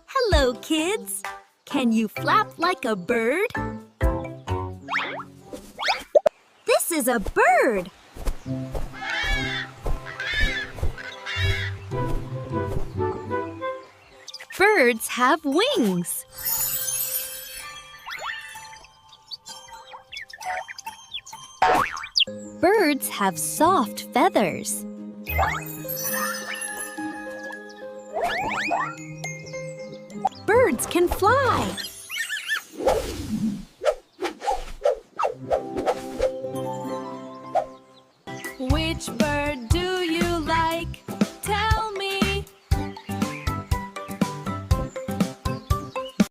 Hello, kids. Can you flap like a bird? This is a bird. Birds have wings. Birds have soft feathers. Birds can fly. Which bird